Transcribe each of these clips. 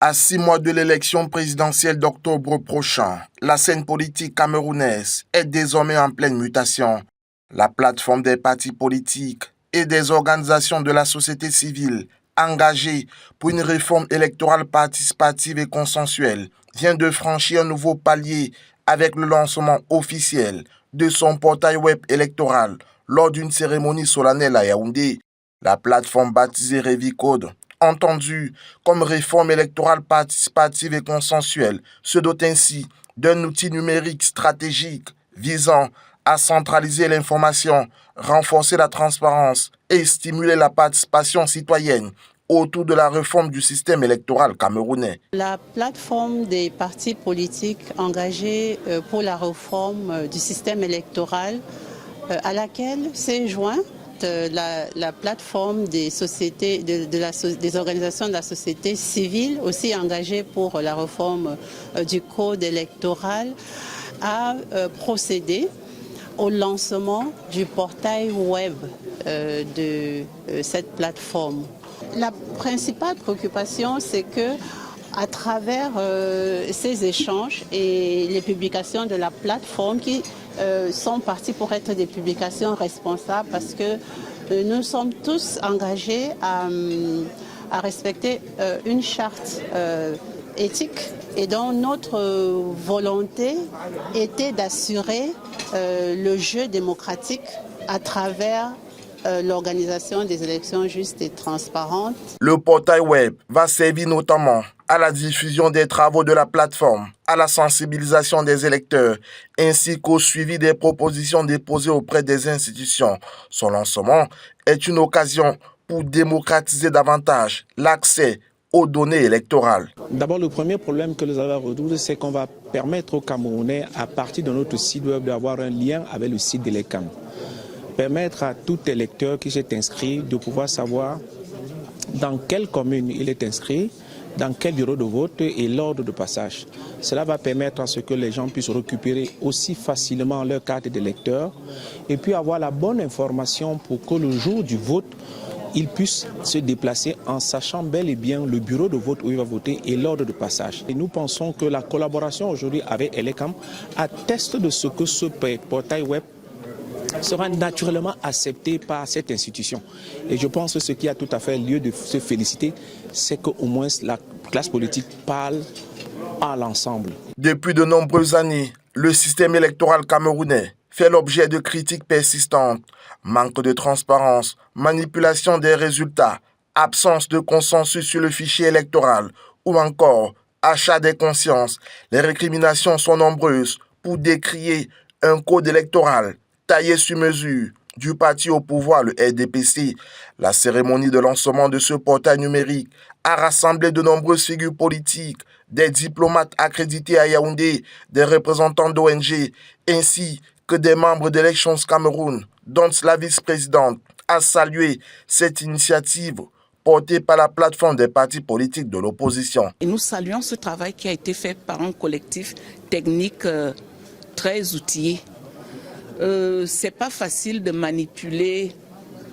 À 6 mois de l'élection présidentielle d'octobre prochain, la scène politique camerounaise est désormais en pleine mutation. La plateforme des partis politiques et des organisations de la société civile engagées pour une réforme électorale participative et consensuelle vient de franchir un nouveau palier avec le lancement officiel de son portail web électoral lors d'une cérémonie solennelle à Yaoundé. La plateforme baptisée Revicode, entendue comme réforme électorale participative et consensuelle, se dote ainsi d'un outil numérique stratégique visant à centraliser l'information, renforcer la transparence et stimuler la participation citoyenne autour de la réforme du système électoral camerounais. La plateforme des partis politiques engagés pour la réforme du système électoral à laquelle s'est joint la plateforme des sociétés, des organisations de la société civile aussi engagées pour la réforme du code électoral a procédé au lancement du portail web de cette plateforme. La principale préoccupation, c'est que à travers ces échanges et les publications de la plateforme qui sont parties pour être des publications responsables parce que nous sommes tous engagés à respecter une charte éthique et dont notre volonté était d'assurer le jeu démocratique à travers l'organisation des élections justes et transparentes. Le portail web va servir notamment à la diffusion des travaux de la plateforme, à la sensibilisation des électeurs, ainsi qu'au suivi des propositions déposées auprès des institutions. Son lancement est une occasion pour démocratiser davantage l'accès aux données électorales. D'abord, le premier problème que nous allons résoudre, c'est qu'on va permettre aux Camerounais, à partir de notre site web, d'avoir un lien avec le site d'Elecam. Permettre à tout électeur qui s'est inscrit de pouvoir savoir dans quelle commune il est inscrit, dans quel bureau de vote et l'ordre de passage. Cela va permettre à ce que les gens puissent récupérer aussi facilement leur carte d'électeur et puis avoir la bonne information pour que le jour du vote, il puisse se déplacer en sachant bel et bien le bureau de vote où il va voter et l'ordre de passage. Et nous pensons que la collaboration aujourd'hui avec Elecam atteste de ce que ce portail web sera naturellement accepté par cette institution. Et je pense que ce qui a tout à fait lieu de se féliciter, c'est qu'au moins la classe politique parle à l'ensemble. Depuis de nombreuses années, le système électoral camerounais fait l'objet de critiques persistantes. Manque de transparence, manipulation des résultats, absence de consensus sur le fichier électoral ou encore achat des consciences. Les récriminations sont nombreuses pour décrier un code électoral taillé sur mesure du parti au pouvoir, le RDPC. La cérémonie de lancement de ce portail numérique a rassemblé de nombreuses figures politiques, des diplomates accrédités à Yaoundé, des représentants d'ONG, ainsi que des membres d'Elections Cameroun, dont la vice-présidente a salué cette initiative portée par la plateforme des partis politiques de l'opposition. Et nous saluons ce travail qui a été fait par un collectif technique très outillé. C'est pas facile de manipuler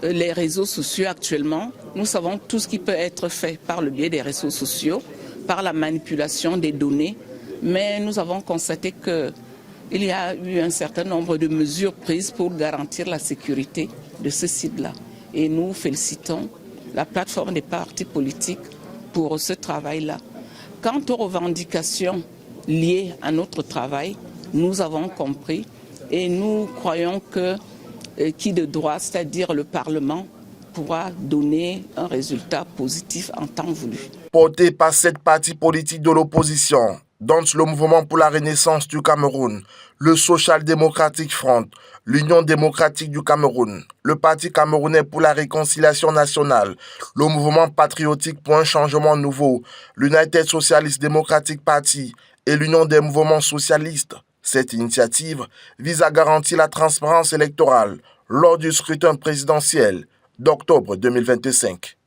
les réseaux sociaux actuellement. Nous savons tout ce qui peut être fait par le biais des réseaux sociaux, par la manipulation des données, mais nous avons constaté qu'il y a eu un certain nombre de mesures prises pour garantir la sécurité de ce site-là. Et nous félicitons la plateforme des partis politiques pour ce travail-là. Quant aux revendications liées à notre travail, nous avons compris et nous croyons que qui de droit, c'est-à-dire le Parlement, pourra donner un résultat positif en temps voulu. Porté par 7 partis politiques de l'opposition, dont le Mouvement pour la Renaissance du Cameroun, le Social Democratic Front, l'Union démocratique du Cameroun, le Parti camerounais pour la réconciliation nationale, le Mouvement patriotique pour un changement nouveau, l'United Socialist Democratic Party et l'Union des mouvements socialistes. Cette initiative vise à garantir la transparence électorale lors du scrutin présidentiel d'octobre 2025.